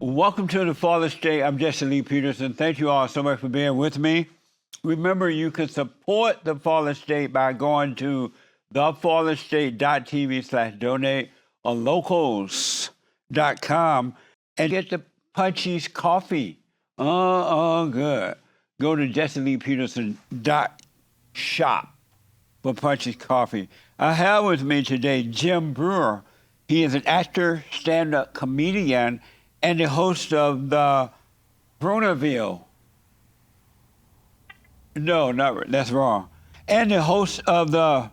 Welcome to the TheFallenState. I'm Jesse Lee Peterson. Thank you all so much for being with me. Remember, you can support the TheFallenState by going to TheFallenState.tv/donate or locals.com and get the Punchies coffee. Good. Go to JesseLeePeterson.shop for Punchies coffee. I have with me today Jim Breuer. He is an actor, stand-up comedian, and the host of the Breuniverse. No, not that's wrong. And the host of the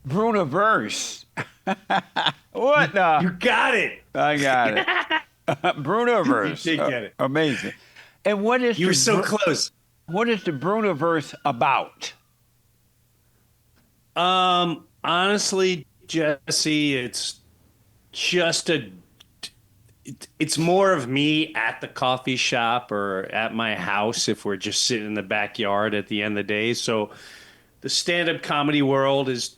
Breuniverse. What the? You got it. I got it. Breuniverse. You did get it. Amazing. And what is You were so close. What is the Breuniverse about? Honestly, Jesse, it's just it's more of me at the coffee shop or at my house if we're just sitting in the backyard at the end of the day. So the stand-up comedy world is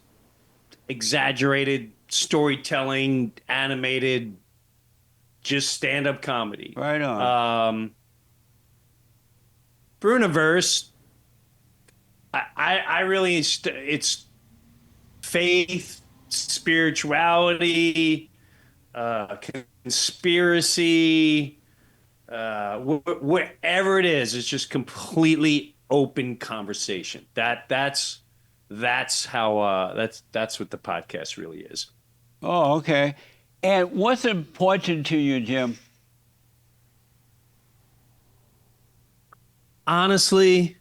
exaggerated storytelling, animated, just stand-up comedy. Right on. Breuniverse, I really, it's faith, spirituality, conspiracy, whatever it is, it's just completely open conversation. That's how that's what the podcast really is. Oh, okay. And what's important to you, Jim? Honestly,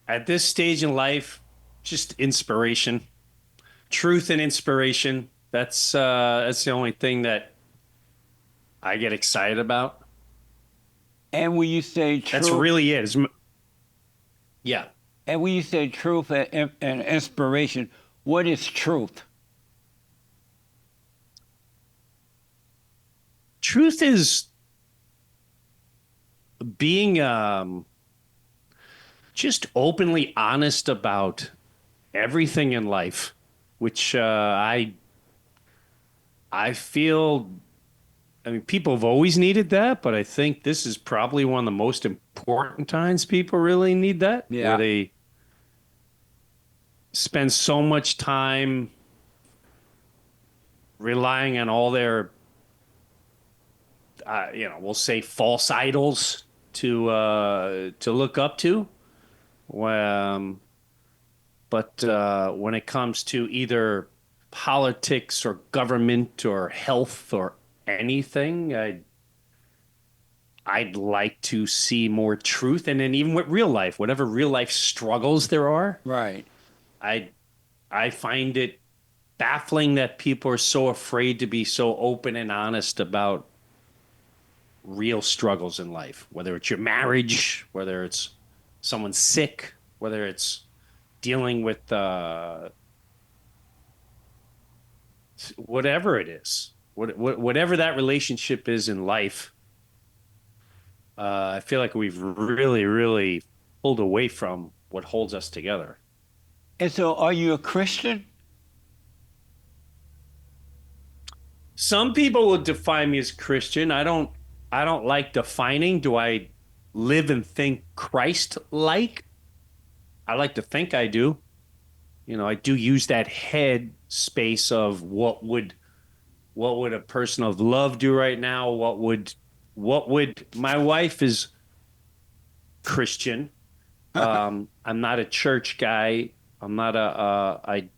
at this stage in life, just inspiration, truth and inspiration. That's the only thing that I get excited about. And when you say truth, that's really it. Yeah. And when you say truth and inspiration, what is truth? Truth is being just openly honest about everything in life, which I feel, I mean, people have always needed that, but I think this is probably one of the most important times people really need that. Yeah. Where they spend so much time relying on all their, we'll say false idols to look up to. But when it comes to either politics or government or health or anything, I'd like to see more truth. And then even with real life, whatever real life struggles there are, Right. I find it baffling that people are so afraid to be so open and honest about real struggles in life, whether it's your marriage, whether it's someone sick, whether it's dealing with whatever it is, whatever that relationship is in life. I feel like we've really, really pulled away from what holds us together. And so, are you a Christian? Some people would define me as Christian. I don't like defining. Do I live and think Christ-like? I like to think I do. I do use that head space of what would a person of love do right now? What would my wife is Christian. I'm not a church guy. I'm not I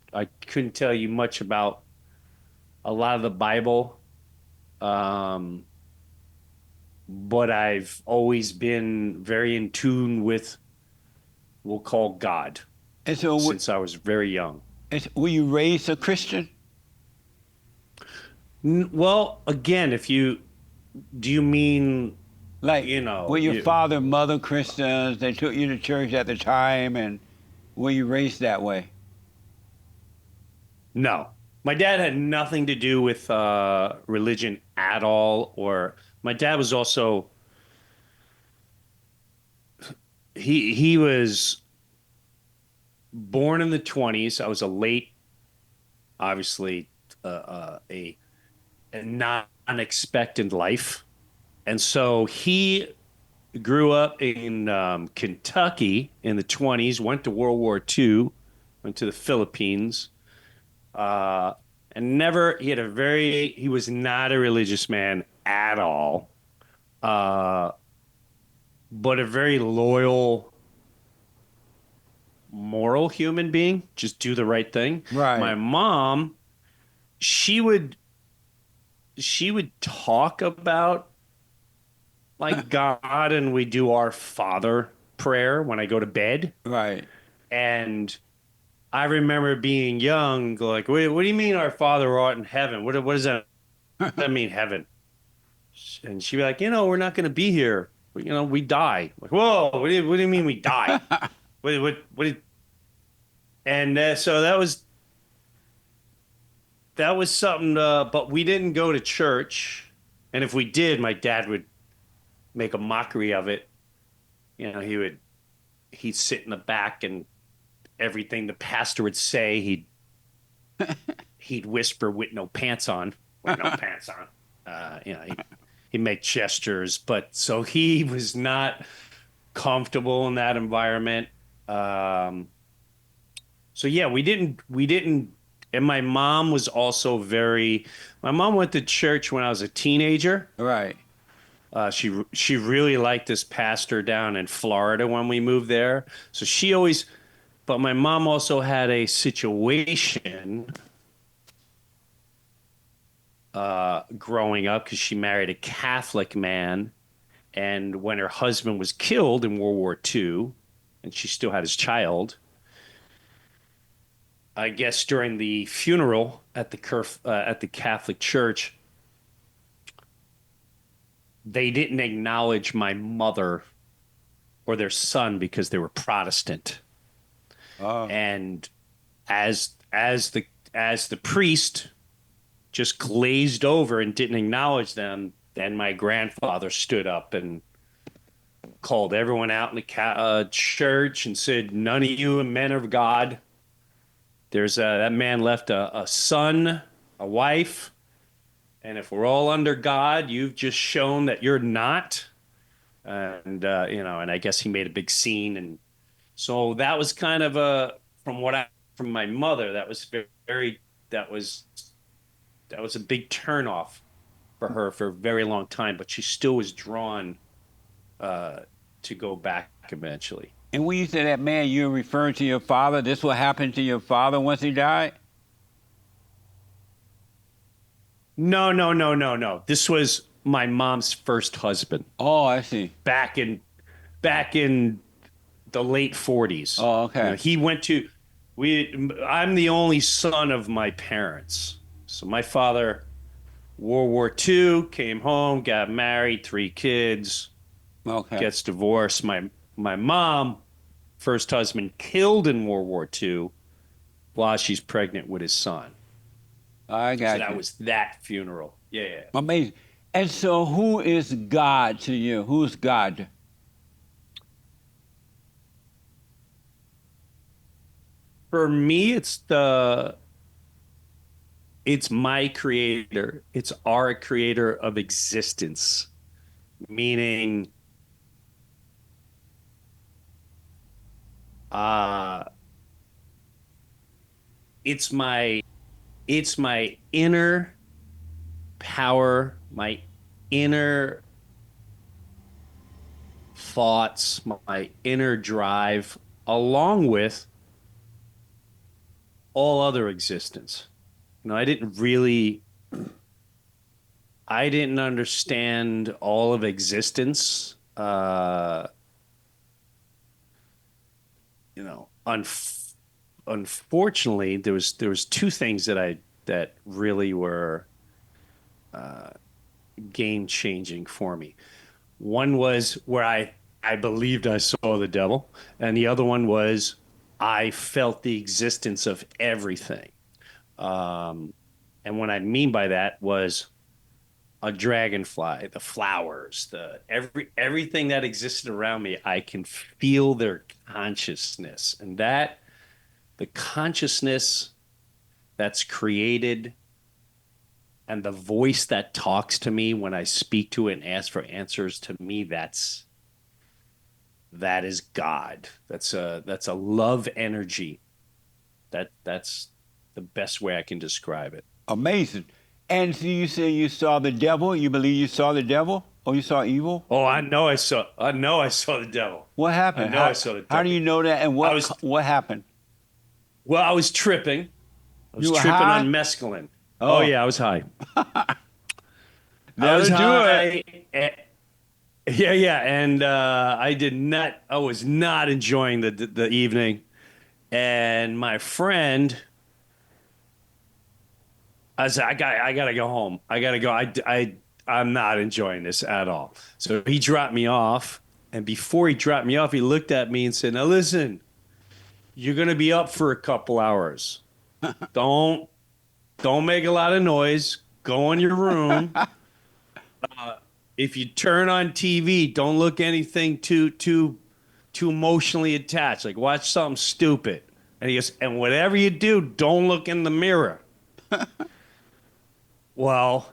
couldn't tell you much about a lot of the Bible. But I've always been very in tune with, we'll call God, And so, since I was very young. were you raised a Christian? Well, again, do you mean, Like, were your father and mother Christians? They took you to church at the time, and were you raised that way? No. My dad had nothing to do with religion at all. Or my dad was also, he was born in the 20s. I was a late, obviously, a non-expectant life. And so he grew up in Kentucky in the 20s, went to World War II, went to the Philippines, uh, and never, he was not a religious man at all, uh, but a very loyal, moral human being, just do the right thing. My Right. mom, she would talk about like God, and we do our Father prayer when I go to bed. Right. And I remember being young, like, what do you mean our Father who art in heaven? What does that mean, heaven? And she'd be like, we're not going to be here. We die. Like, whoa, what do you mean we die? What? And so that was something. But we didn't go to church, and if we did, my dad would make a mockery of it. He'd sit in the back, and everything the pastor would say, he'd whisper with no pants on, with no pants on. He'd make gestures, but so he was not comfortable in that environment. So yeah, we didn't, and my mom went to church when I was a teenager. Right. She really liked this pastor down in Florida when we moved there. So but my mom also had a situation growing up because she married a Catholic man, and when her husband was killed in World War II, and she still had his child, I guess during the funeral at the Catholic Church, they didn't acknowledge my mother or their son because they were Protestant. Oh. And as the priest just glazed over and didn't acknowledge them, then my grandfather stood up and called everyone out in the church and said, "None of you are men of God. That man left a son, a wife, and if we're all under God, you've just shown that you're not." And I guess he made a big scene, and so that was kind of from my mother. That was very that was a big turnoff for her for a very long time, but she still was drawn uh, to go back eventually. And when you say that man, you're referring to your father. This what happened to your father once he died? No, no, no, no, no. This was my mom's first husband Oh, I see. back in the late 40s. Oh, okay. He went to we I'm the only son of my parents. So my father, World War II, came home, got married, 3 kids, Okay. gets divorced. My mom, first husband, killed in World War II while she's pregnant with his son. I So got that you. was that funeral. Yeah, yeah. Amazing. And so, who is God to you? Who's God? For me, it's my creator. It's our creator of existence. Meaning, uh it's my inner power, my inner thoughts, my inner drive, along with all other existence. I didn't understand all of existence. Unfortunately, there was two things that really were game changing for me. One was where I believed I saw the devil, and the other one was I felt the existence of everything. And what I mean by that was a dragonfly, the flowers, everything that existed around me. I can feel their consciousness, and that the consciousness that's created and the voice that talks to me when I speak to it and ask for answers, to me, that is God. That's a love energy. That's the best way I can describe it. Amazing. And so you say you saw the devil. You believe you saw the devil, or you saw evil? Oh, I know I saw the devil. What I happened? know I saw the How do devil. you know that? And I was what happened? well, I was tripping. I was You were tripping high? on mescaline. Oh Oh, yeah, I was high. I was that'll do it. high. Yeah, yeah, and I was not enjoying the evening. And my friend, I said, I gotta go home. I gotta go. I'm not enjoying this at all. So he dropped me off, and before he dropped me off, he looked at me and said, "Now listen, you're gonna be up for a couple hours. Don't don't make a lot of noise. Go in your room. If you turn on TV, don't look anything too emotionally attached. Like watch something stupid." And he goes, "And whatever you do, don't look in the mirror." Well,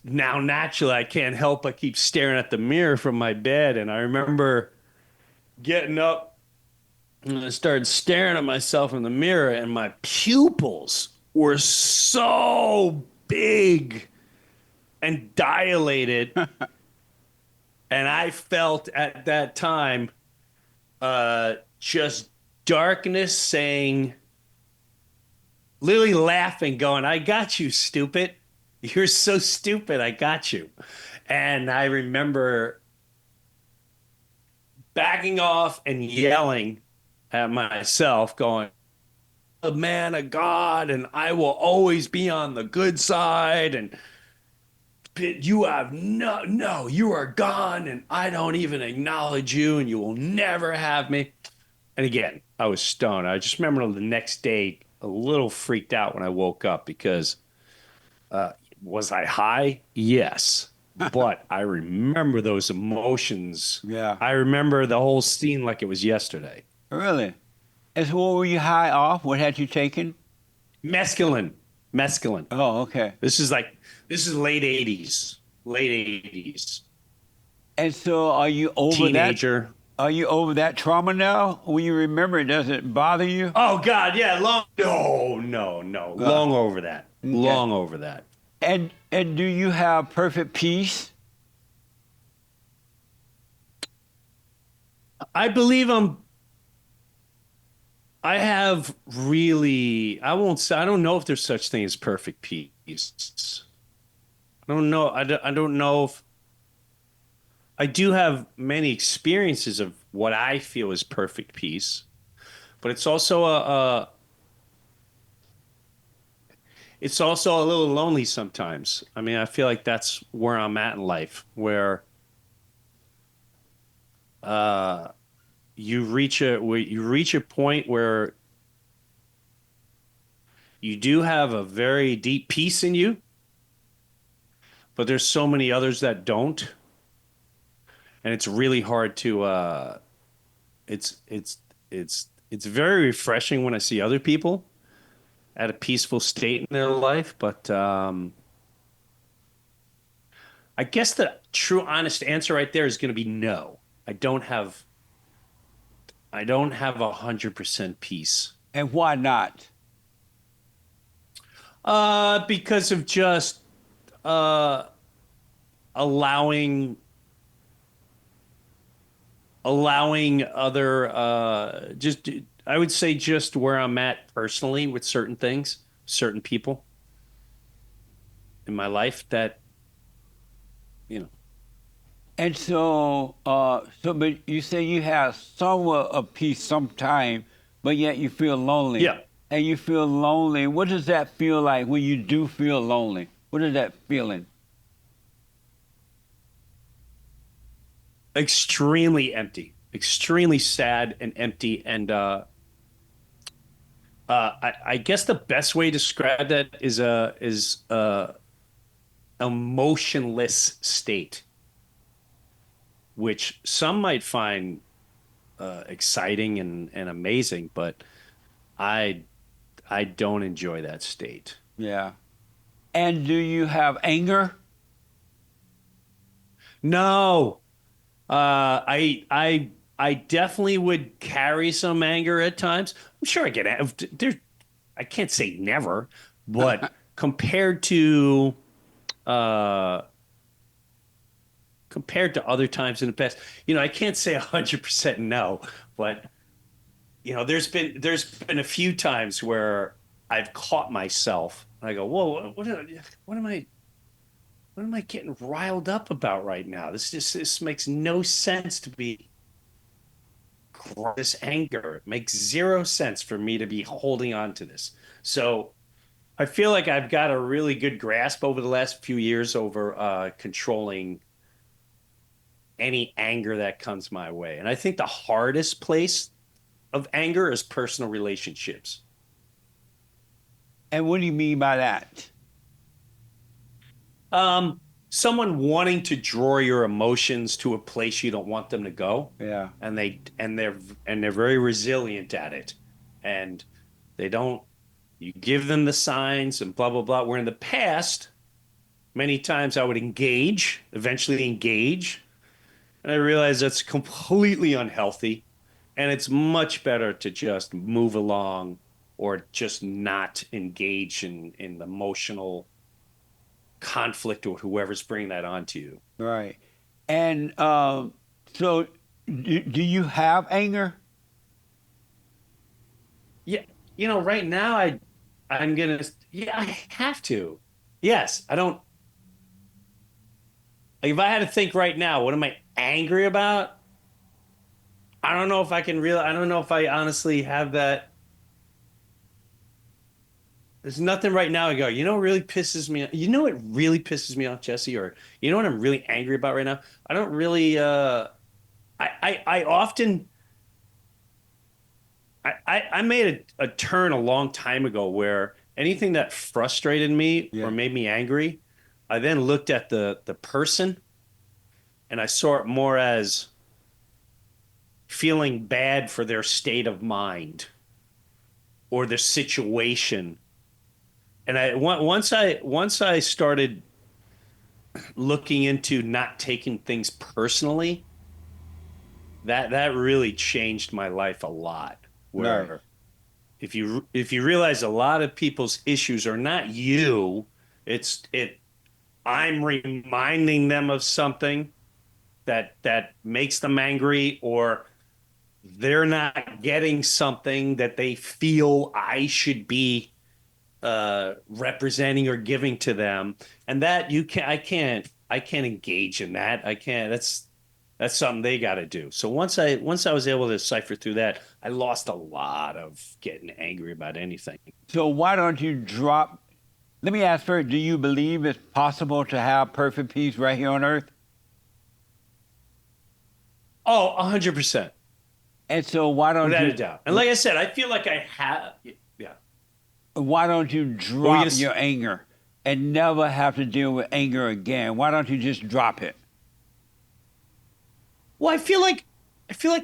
now naturally I can't help but keep staring at the mirror from my bed. And I remember getting up and I started staring at myself in the mirror, and my pupils were so big and dilated. And I felt at that time just darkness saying, literally laughing, going, "I got you, stupid. You're so stupid. I got you." And I remember backing off and yelling at myself, going, "A man of God, and I will always be on the good side. And you have no, you are gone, and I don't even acknowledge you, and you will never have me." And again, I was stoned. I just remember the next day a little freaked out when I woke up because was I high? Yes. But I remember those emotions. Yeah, I remember the whole scene like it was yesterday. really. And so what were you high off? What had you taken? Mescaline. Mescaline. Oh, okay. This is late 80s. Late 80s. And so are you over that? Teenager. Are you over that trauma now? When you remember it, does it bother you? Oh God, yeah, long no. Uh, Long over that. okay. Long over that. And do you have perfect peace? I believe I have really, I won't say, I don't know if there's such thing as perfect peace. I don't know. I don't know if I do have many experiences of what I feel is perfect peace, but it's also a little lonely sometimes. I mean, I feel like that's where I'm at in life, where uh, you reach a point where you do have a very deep peace in you, but there's so many others that don't, and it's really hard to. It's very refreshing when I see other people at a peaceful state in their life, but I guess the true, honest answer right there is going to be no. I don't have. I don't have 100% peace. And why not? Because of just uh, allowing other just I would say just where I'm at personally with certain things, certain people in my life that you know. And so, but you say you have somewhat of peace sometime, but yet you feel lonely. Yeah, And you feel lonely. What does that feel like when you do feel lonely? What is that feeling? extremely empty, extremely sad and empty, and I guess the best way to describe that is a emotionless state, which some might find exciting and amazing, but I I don't enjoy that state. Yeah. And do you have anger? No, I definitely would carry some anger at times. I'm sure I get there. I can't say never, but uh, compared to other times in the past, I can't say 100% no, but there's been a few times where I've caught myself and I go, whoa, what am I getting riled up about right now? This makes no sense to be this anger. It makes zero sense for me to be holding on to this. So I feel like I've got a really good grasp over the last few years over controlling any anger that comes my way. And I think the hardest place of anger is personal relationships. And what do you mean by that? Um, Someone wanting to draw your emotions to a place you don't want them to go, Yeah. and they're very resilient at it, and they don't. You give them the signs and blah blah blah. Where in the past, many times I would eventually engage, and I realize that's completely unhealthy, and it's much better to just move along or just not engage in emotional conflict with whoever's bringing that onto you. Right. And so, do you have anger? Yeah, right now I'm gonna yeah, I have to. Yes, I don't like if I had to think right now, what am I angry about? I don't know if I honestly have that. There's nothing right now I go, what really pisses me off? You know what really pisses me off, Jesse? Or you know what I'm really angry about right now? I don't really I often I made a turn a long time ago where anything that frustrated me or Yeah. made me angry, I then looked at the person and I saw it more as feeling bad for their state of mind or their situation. And once I started looking into not taking things personally, that really changed my life a lot. Right. Where if you realize a lot of people's issues are not you, I'm reminding them of something that makes them angry, or they're not getting something that they feel I should be representing or giving to them, and that I can't engage in that. I can't. That's something they got to do. So once I was able to decipher through that, I lost a lot of getting angry about anything. So why don't you drop? Let me ask first, do you believe it's possible to have perfect peace right here on earth? Oh, 100%, And so why don't without a you doubt. And like I said, I feel like I have. Yeah. why don't you What were you drop gonna? your anger and never have to deal with anger again? Why don't you just drop it? Well, I feel like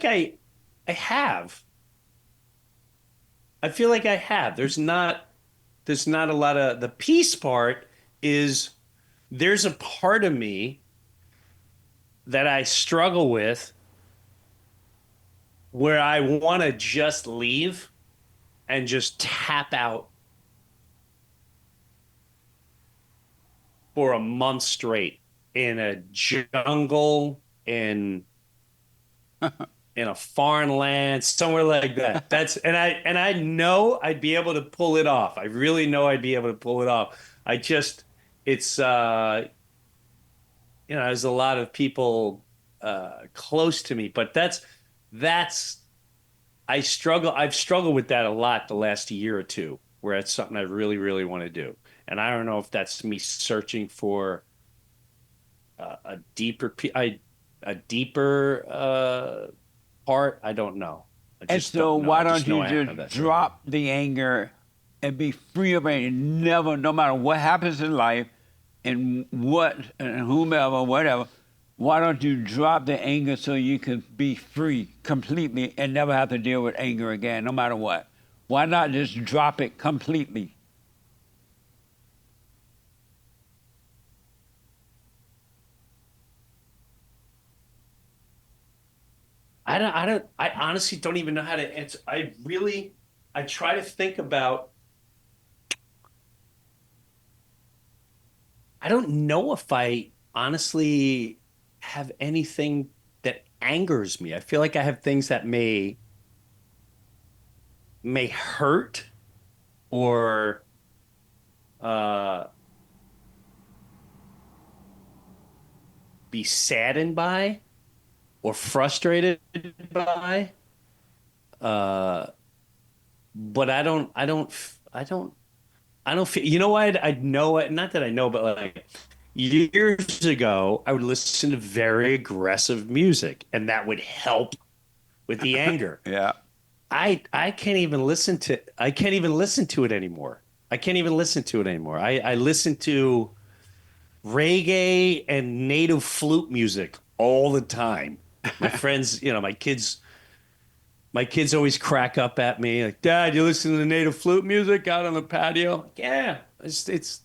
I have. I feel like I have. There's not a lot of the peace part is there's a part of me that I struggle with where I want to just leave and just tap out for a month straight in a jungle in a foreign land, somewhere like that. And I know I'd be able to pull it off. I really know I'd be able to pull it off. I just it's there's a lot of people close to me, but that's I've struggled with that a lot the last year or two, where it's something I really, really want to do. And I don't know if that's me searching for a deeper a deeper part. I don't know. I And just so don't know. why I just don't know you I have just that. drop the anger and be free of it and never, no matter what happens in life and what and whomever, whatever, why don't you drop the anger so you can be free completely and never have to deal with anger again, no matter what? Why not just drop it completely? I honestly don't even know how to answer. I try to think about, I don't know if I honestly have anything that angers me. I feel like I have things that may hurt or uh be saddened by or frustrated by. Uh, but I don't feel, you know what? I know it, not that I know, but like years ago, I would listen to very aggressive music and that would help with the anger. Yeah. I can't even listen to it anymore. I can't even listen to it anymore. I listen to reggae and native flute music all the time. My friends, my kids always crack up at me like, "Dad, you listen to the native flute music out on the patio?" Like, yeah, it's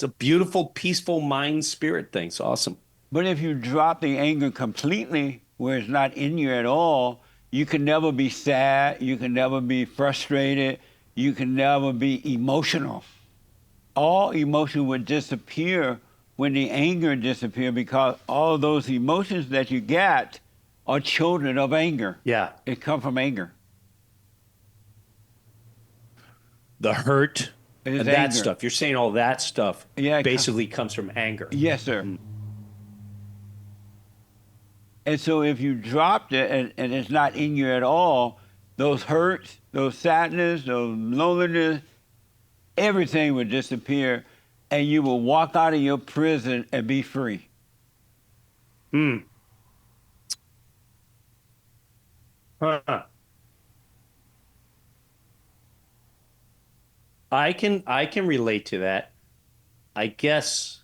a beautiful, peaceful mind spirit thing. It's awesome. But if you drop the anger completely, where it's not in you at all, you can never be sad. You can never be frustrated. You can never be emotional. All emotion would disappear when the anger disappears because all of those emotions that you get are children of anger. Yeah, It come from anger. the hurt It is and that anger. stuff. You're saying all that stuff Yeah. basically comes from anger. Yes, sir. Mm. And so if you dropped it and it's not in you at all, those hurts, those sadness, those loneliness, everything would disappear and you will walk out of your prison and be free. Hmm. Huh. I can relate to that. I guess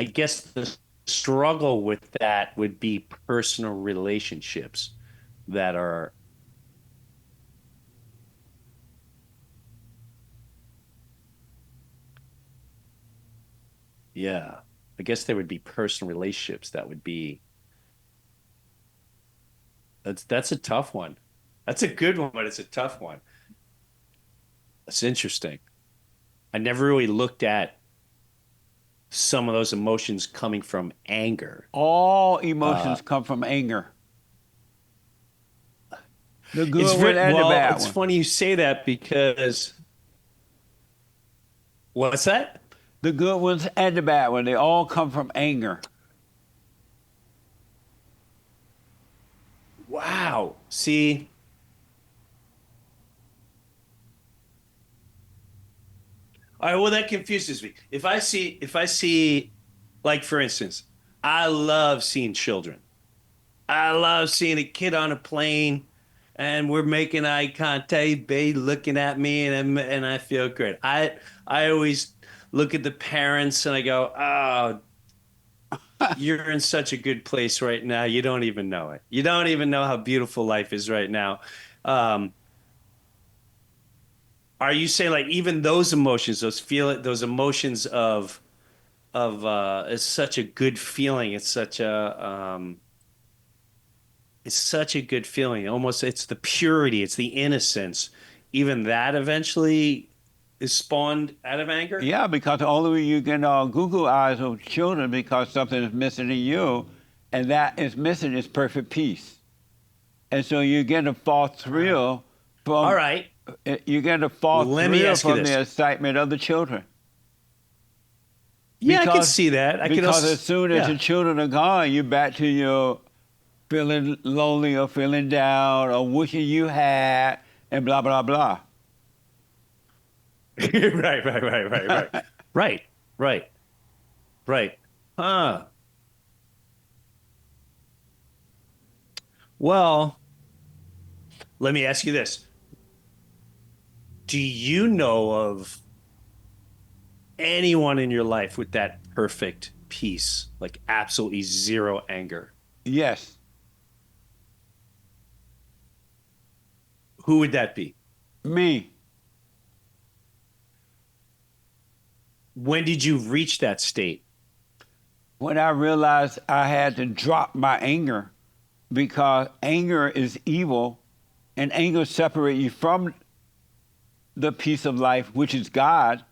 I guess the struggle with that would be personal relationships that are, yeah. I guess there would be personal relationships that would be, that's a tough one. That's a good one, but it's a tough one. That's interesting. I never really looked at some of those emotions coming from anger. All Uh, emotions come from anger. The good one and the well, bad it's one. funny you say that because what's that? The good ones and the bad one, they all come from anger. Wow. See, all right, well, that confuses me. If I see, like, for instance, I love seeing children. I love seeing a kid on a plane and we're making eye contact, they looking at me and I feel great. I always look at the parents and I go, "Oh, you're in such a good place right now. You don't even know it. You don't even know how beautiful life is right now." Um, are you saying like even those emotions, those emotions of it's such a good feeling. It's such a good feeling. Almost it's the purity, it's the innocence. Even that eventually is spawned out of anger. Yeah, because only you can Google eyes of children because something is missing in you, and that is missing is perfect peace. And so you get a false Wow. thrill All from right. you get a false Let me thrill ask you from the this. excitement of the children. Yeah, I could Because see that. I could because also, as soon as the yeah. children are gone, you're back to your feeling lonely or feeling down or wishing you had and blah blah blah. Right. Right, right, right. Huh. Well, let me ask you this. Do you know of anyone in your life with that perfect peace, like absolutely zero anger? Yes, Who would that be? me. When did you reach that state? when I realized I had to drop my anger because anger is evil and anger separates you from the peace of life, which is God.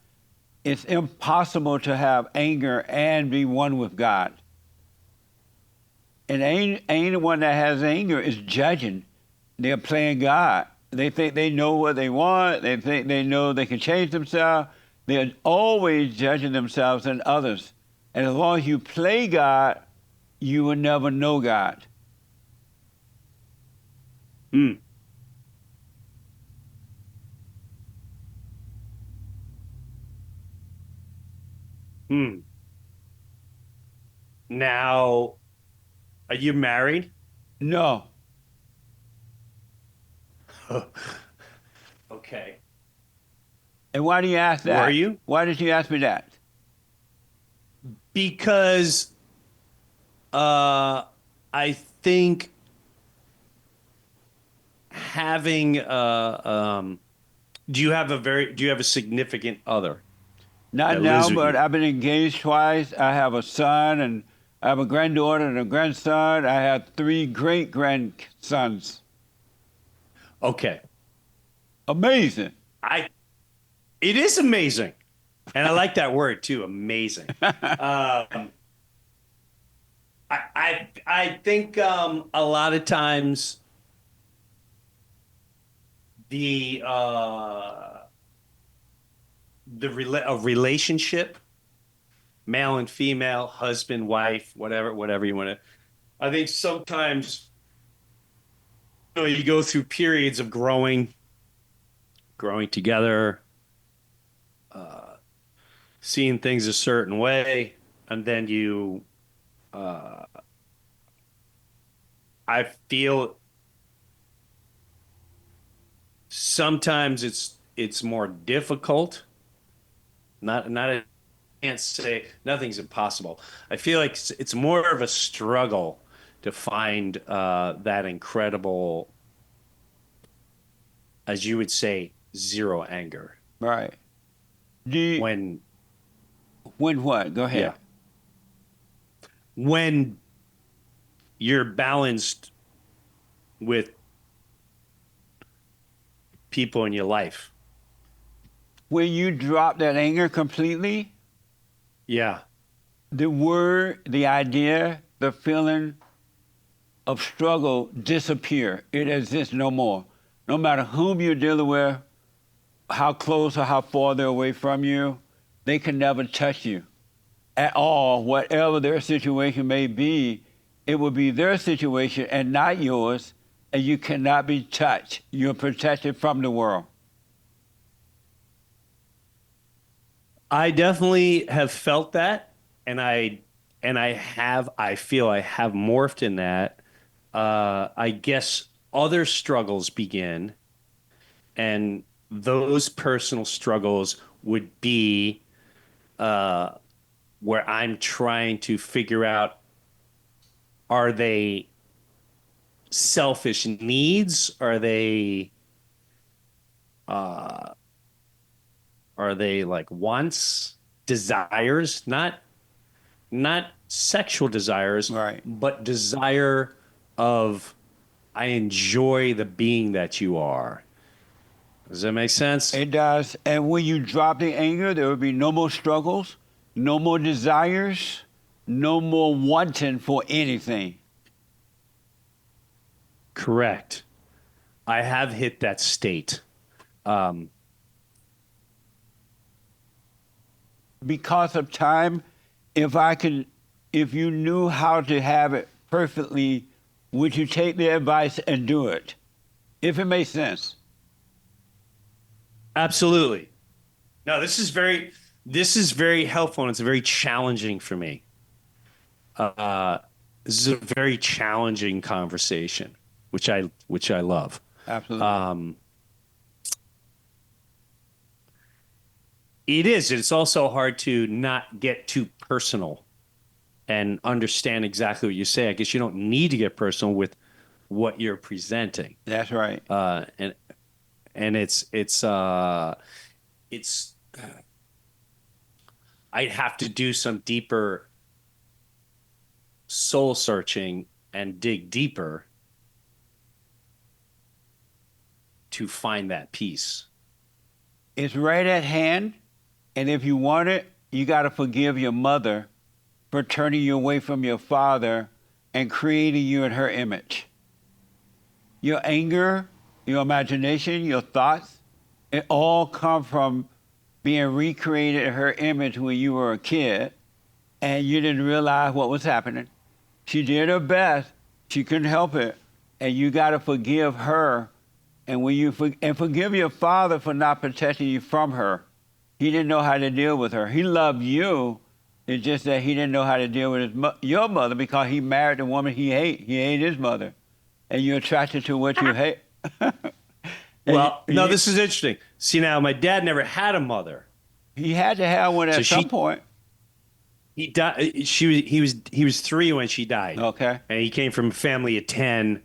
It's impossible to have anger and be one with God. And anyone that has anger is judging. They're playing God. They think they know what they want. They think they know they can change themselves. They're always judging themselves and others. And as long as you play God, you will never know God. Hmm. Hmm. Now, are you married? No. Okay. And why do you ask Were that? you? Why did you ask me that? Because I think having do you have a significant other Not that lives now, with but you? I've been engaged twice. I have a son, and I have a granddaughter and a grandson. I have 3 great grandsons. Okay. Amazing. I It is amazing. And I like that word too, amazing. Um I think a lot of times the a relationship, male and female, husband, wife, whatever you want to. I think sometimes you go through periods of growing together, uh, seeing things a certain way, and then uh, I feel sometimes it's more difficult. Not I can't say nothing's impossible. I feel like it's more of a struggle to find that incredible, as you would say, zero anger. Right. Do you, When when what? Go yeah, ahead. when you're balanced with people in your life. When you drop that anger completely, Yeah, the word, the idea, the feeling of struggle disappear. It exists no more. No matter whom you're dealing with, how close or how far they're away from you, they can never touch you at all. Whatever their situation may be, it will be their situation and not yours, and you cannot be touched. You're protected from the world. I definitely have felt that, and I feel I have morphed in that. I guess other struggles begin, and those personal struggles would be uh, where I'm trying to figure out, are they selfish needs? Uh, are they like wants, desires? Not sexual desires, Right. but desire of, I enjoy the being that you are. Does that make sense? It does. And when you drop the anger, there will be no more struggles, no more desires, no more wanting for anything. Correct. I have hit that state. Um, Because of time, if I can, if you knew how to have it perfectly, would you take the advice and do it? If it makes sense. Absolutely. No, this is very helpful, and it's very challenging for me. Uh, this is a very challenging conversation, which I love. Absolutely. Um, it is. It's also hard to not get too personal and understand exactly what you say. I guess you don't need to get personal with what you're presenting. That's right. Uh, and and it's I'd have to do some deeper soul searching and dig deeper to find that peace. It's right at hand. And if you want it, you got to forgive your mother for turning you away from your father and creating you in her image. Your anger, your imagination, your thoughts, it all come from being recreated in her image when you were a kid and you didn't realize what was happening. She did her best. She couldn't help it. And you got to forgive her. And when you forgive your father for not protecting you from her. He didn't know how to deal with her. He loved you. It's just that he didn't know how to deal with your mother because he married the woman he hated. He hated his mother. And you're attracted to what you hate. Well, no, this is interesting. See, now my dad never had a mother. He had to have one at some point. He died. He was 3 when she died. Okay. And he came from a family of 10,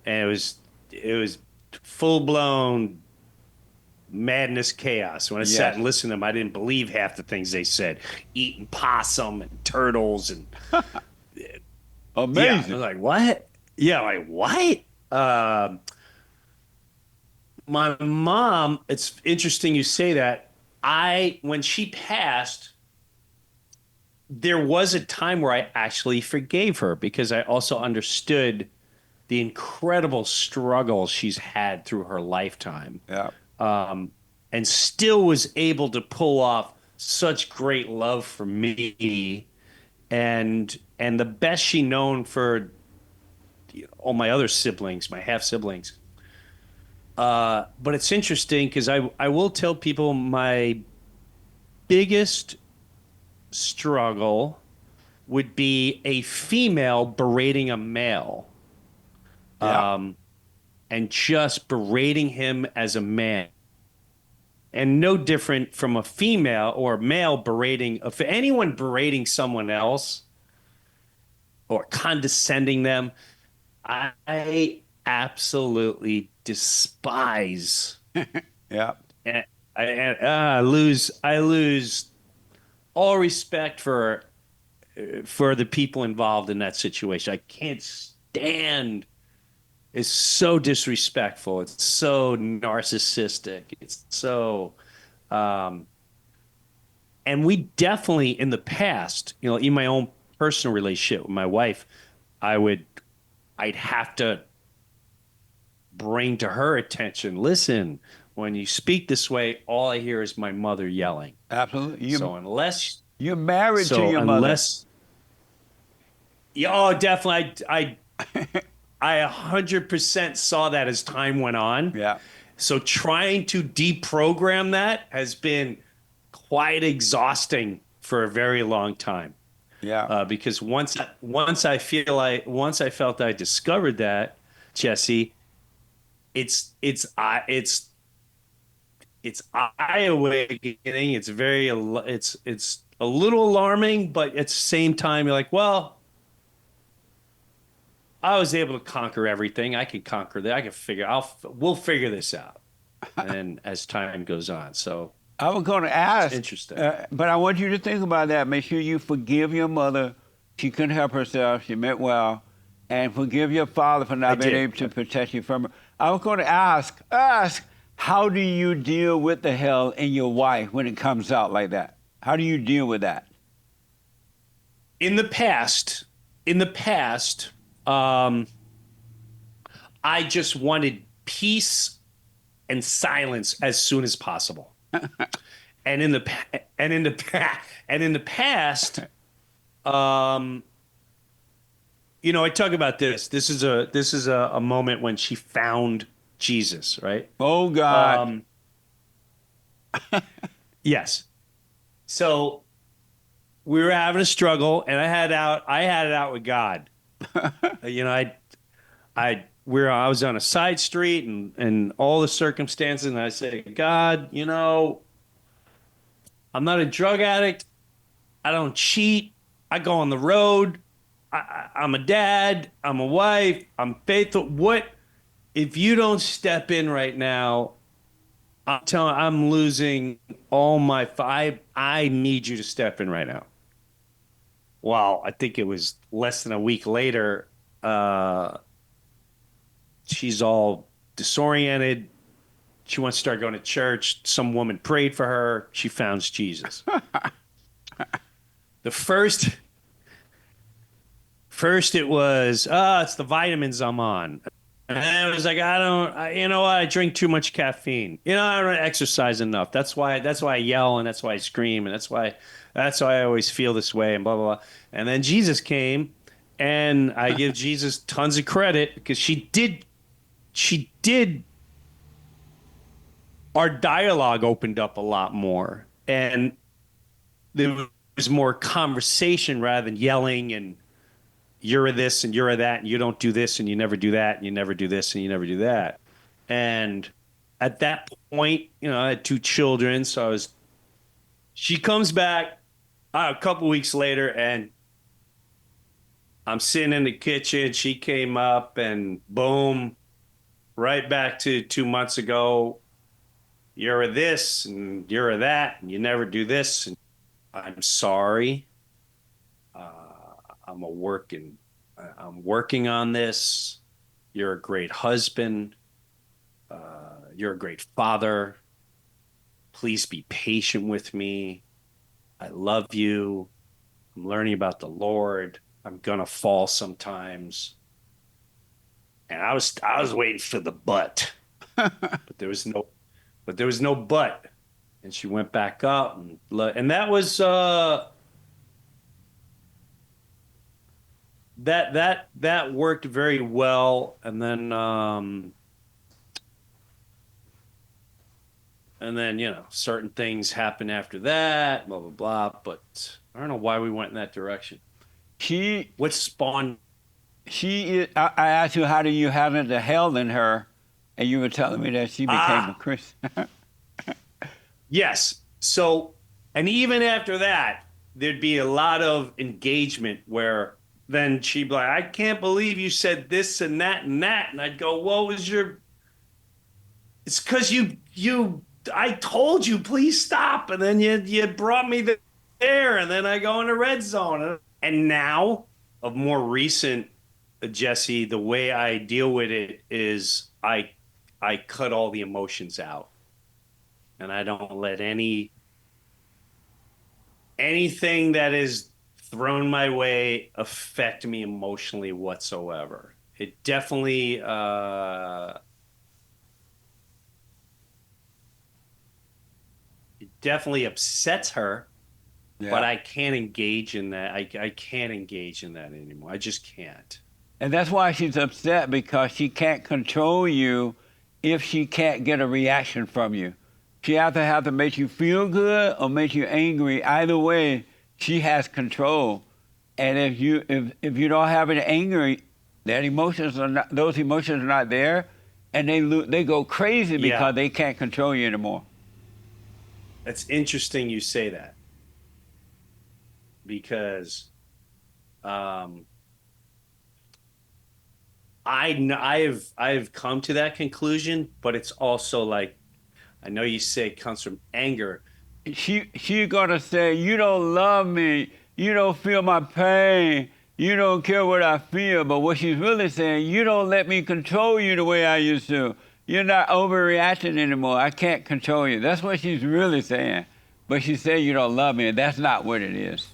and it was full blown madness, chaos. When I sat and listened to them, I didn't believe half the things they said. Eating possum and turtles and amazing. Yeah, I was like, what? Yeah, like what? My mom, it's interesting you say that. When she passed, there was a time where I actually forgave her because I also understood the incredible struggle she's had through her lifetime. Yeah. And still was able to pull off such great love for me and the best she known for all my other siblings, my half siblings. But it's interesting because I will tell people my biggest struggle would be a female berating a male. Yeah. And just berating him as a man. And no different from a female or a male berating, if anyone berating someone else or condescending them, I absolutely despise. Yeah. And I lose all respect for the people involved in that situation. I can't stand. It's so disrespectful. It's so narcissistic. It's so, and we definitely in the past, in my own personal relationship with my wife, I'd have to bring to her attention. Listen, when you speak this way, all I hear is my mother yelling. Absolutely. So unless you're married to your unless, mother. Oh, definitely. I 100% saw that as time went on. Yeah. So trying to deprogram that has been quite exhausting for a very long time. Yeah. Because once I felt I discovered that, Jesse, it's eye awakening. It's a little alarming, but at the same time, you're like, well, I was able to conquer everything. I can conquer that. I can we'll figure this out. And as time goes on. So I was going to ask. Interesting. But I want you to think about that. Make sure you forgive your mother. She couldn't help herself. She meant well. And forgive your father for not being able to protect you from her. I was going to ask, how do you deal with the hell in your wife when it comes out like that? How do you deal with that? In the past, I just wanted peace and silence as soon as possible. and in the past, I talk about this. This is a moment when she found Jesus, right? Oh God. Yes. So we were having a struggle, and I had it out with God. I was on a side street and all the circumstances, and I said, God, I'm not a drug addict. I don't cheat. I go on the road. I'm a dad. I'm a wife. I'm faithful. What if you don't step in right now? I'm losing all my. I need you to step in right now. well, I think it was less than a week later, she's all disoriented. She wants to start going to church. Some woman prayed for her. She found Jesus. The first it was, it's the vitamins I'm on. And I was like, you know what? I drink too much caffeine. You know, I don't exercise enough. That's why I yell and that's why I scream and that's why I always feel this way and blah, blah, blah. And then Jesus came and I give Jesus tons of credit because she did, our dialogue opened up a lot more and there was more conversation rather than yelling and you're a this and you're a that and you don't do this and you never do that and you never do this and you never do that. And at that point, you know, I had two children, so she comes back a couple weeks later and I'm sitting in the kitchen. She came up and boom, right back to 2 months ago. You're a this and you're a that and you never do this. And I'm sorry. I'm working on this. You're a great husband. You're a great father. Please be patient with me. I love you. I'm learning about the Lord. I'm gonna fall sometimes. And I was waiting for the but. but there was no but. And she went back up and that was that worked very well. And then, you know, certain things happen after that, blah, blah, blah. But I don't know why we went in that direction. What spawned? I asked you, how do you have the hell in her? And you were telling me that she became a Christian. Yes. So, and even after that, there'd be a lot of engagement where then she'd be like, I can't believe you said this and that and that. And I'd go, what was your, it's because I told you, please stop. And then you brought me there. And then I go in the red zone. And now, of more recent, Jesse, the way I deal with it is I cut all the emotions out. And I don't let anything that is thrown my way affect me emotionally whatsoever. It definitely upsets her, Yeah. but I can't engage in that. I can't engage in that anymore. I just can't. And that's why she's upset, because she can't control you if she can't get a reaction from you. She either have to make you feel good or make you angry. Either way, she has control. And if you don't have it angry, those emotions are not there, and they go crazy because they can't control you anymore. That's interesting you say that, because I've come to that conclusion, but it's also like, I know you say it comes from anger. She gonna say, you don't love me, you don't feel my pain, you don't care what I feel. But what she's really saying, you don't let me control you the way I used to. You're not overreacting anymore. I can't control you. That's what she's really saying. But she said you don't love me, and that's not what it is.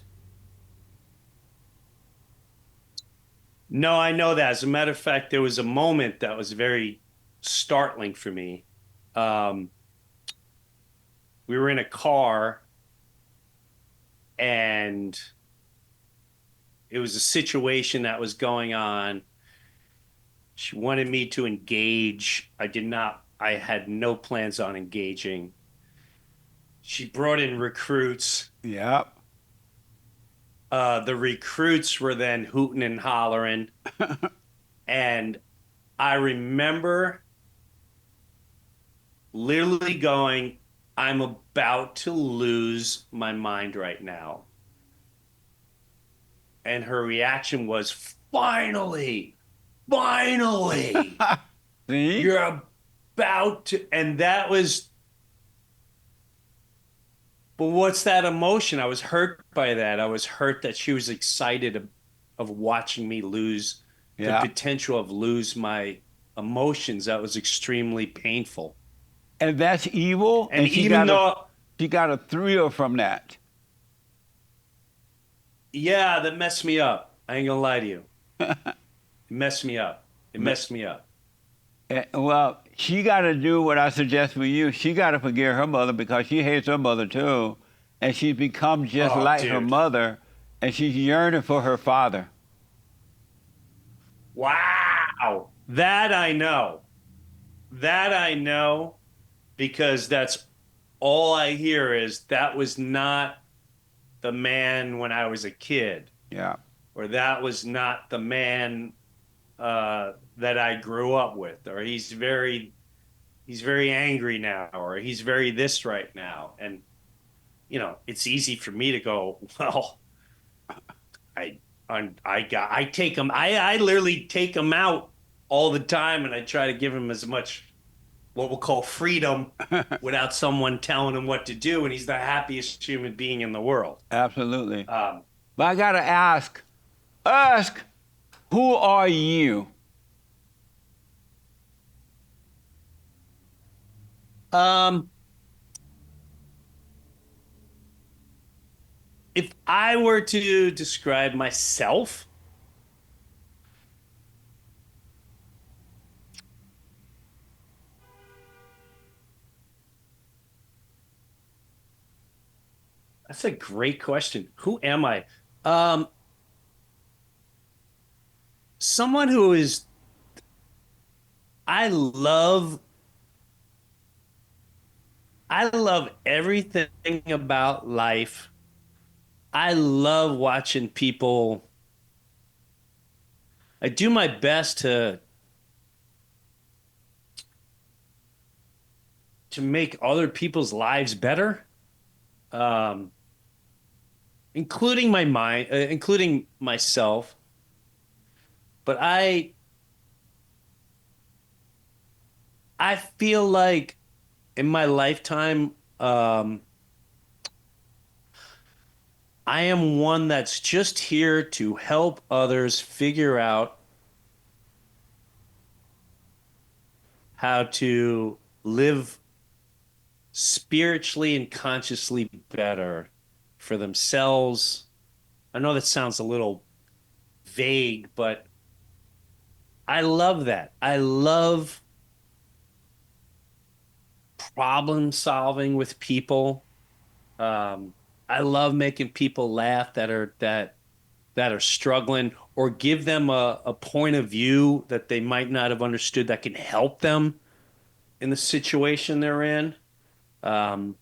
No, I know that. As a matter of fact, there was a moment that was very startling for me. We were in a car and it was a situation that was going on. She wanted me to engage. I had no plans on engaging. She brought in recruits. Yep. The recruits were then hooting and hollering. And I remember literally going, I'm about to lose my mind right now. And her reaction was, finally, See? you're about to. And that was, But what's that emotion? I was hurt by that. I was hurt that she was excited of watching me lose the Yeah. potential of lose my emotions. That was extremely painful. And that's evil, And and even though, she got a thrill from that. yeah, that messed me up. I ain't gonna lie to you. It messed me up. It messed me up. Well, she got to do what I suggest for you. She got to forgive her mother because she hates her mother too, and she's become just Oh, like her dude. mother, and she's yearning for her father. Wow. That I know. That I know because that's all I hear is that was not the man when I was a kid, Yeah, or that was not the man that I grew up with, or he's very angry now, or he's very this right now. And it's easy for me to go, well, I I take him, I literally take him out all the time, and I try to give him as much what we'll call freedom without someone telling him what to do, and he's the happiest human being in the world. absolutely. Um, But I got to ask, who are you? um, if I were to describe myself, that's a great question. Who am I? Um, someone who is, I love, I love everything about life. I love watching people. I do my best to make other people's lives better, um, including my mind, including myself. But I feel like in my lifetime, I am one that's just here to help others figure out how to live spiritually and consciously better for themselves. I know that sounds a little vague, but I love that. I love problem solving with people. Um, I love making people laugh that are struggling, or give them a point of view that they might not have understood that can help them in the situation they're in. Um,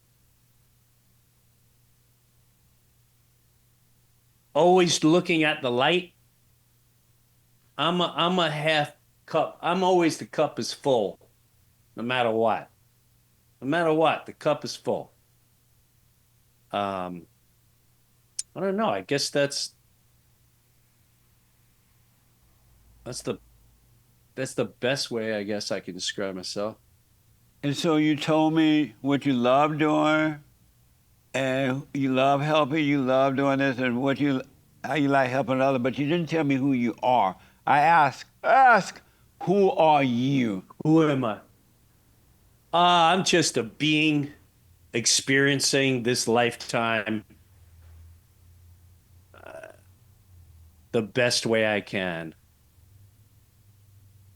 Always looking at the light. I'm a half cup. I'm always the cup is full, no matter what. No matter what, the cup is full. Um, I don't know. I guess that's the that's the best way I guess I can describe myself. And so you told me what you love doing, and you love helping, you love doing this, and how you like helping others, but you didn't tell me who you are. I ask, who are you? Who am I? I'm just a being experiencing this lifetime the best way I can.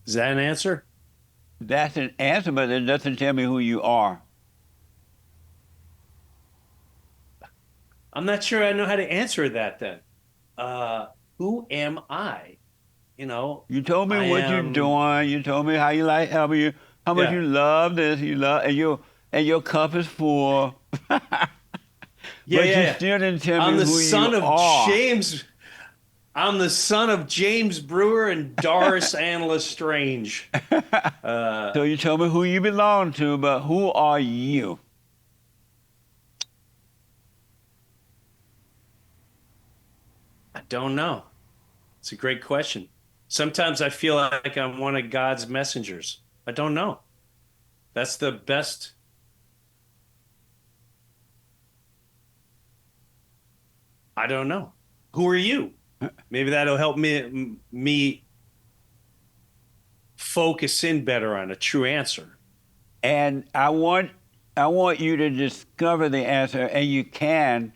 Is that an answer? That's an answer, but it doesn't tell me who you are. I'm not sure I know how to answer that then. Uh, who am I? You know, You told me I what you're am, doing. You told me how you like helping you, how much yeah, you love this, and your cup is full. yeah, But yeah, you yeah. still didn't tell me I'm the who you son of are. James. I'm the son of James Breuer and Doris Ann Lestrange. Uh, So you told me who you belong to, but who are you? I don't know. It's a great question. Sometimes I feel like I'm one of God's messengers. I don't know. That's the best. I don't know. Who are you? Maybe that'll help me focus in better on a true answer. And I want you to discover the answer, and you can.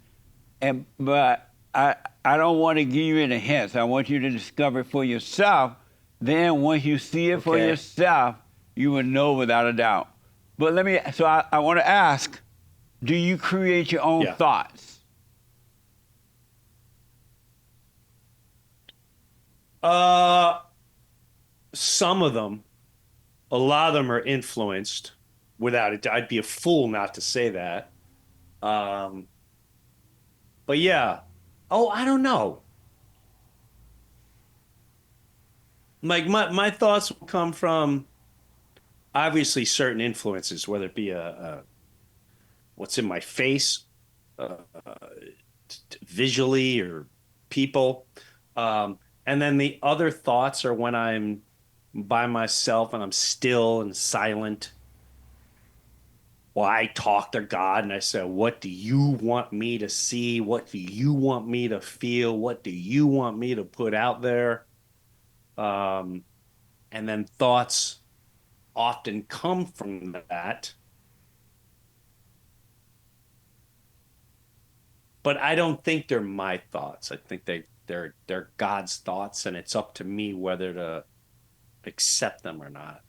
But I don't want to give you any hints. I want you to discover it for yourself. Then once you see it for Okay. yourself, you will know without a doubt. But I want to ask, do you create your own Yeah. thoughts? Uh, some of them, a lot of them are influenced without it. I'd be a fool not to say that. Um, but yeah. Oh, I don't know. Like my thoughts will come from obviously certain influences, whether it be a what's in my face, uh, visually or people. And then the other thoughts are when I'm by myself and I'm still and silent. Well, I talk to God and I say, what do you want me to see? What do you want me to feel? What do you want me to put out there? Um, and then thoughts often come from that. But I don't think they're my thoughts. I think they're God's thoughts, and it's up to me whether to accept them or not.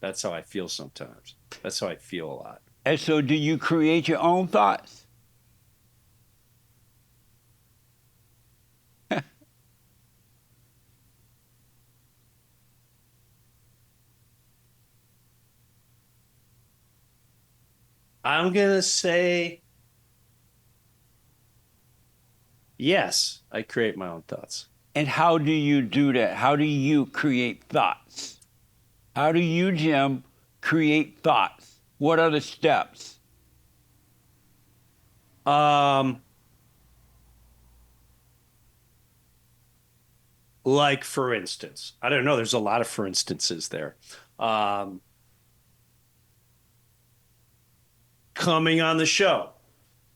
That's how I feel sometimes. That's how I feel a lot. And so, do you create your own thoughts? I'm gonna say yes, I create my own thoughts. And how do you do that? How do you create thoughts? How do you, Jim, create thoughts? What are the steps? Um, like for instance, I don't know, there's a lot of for instances there. Um, coming on the show,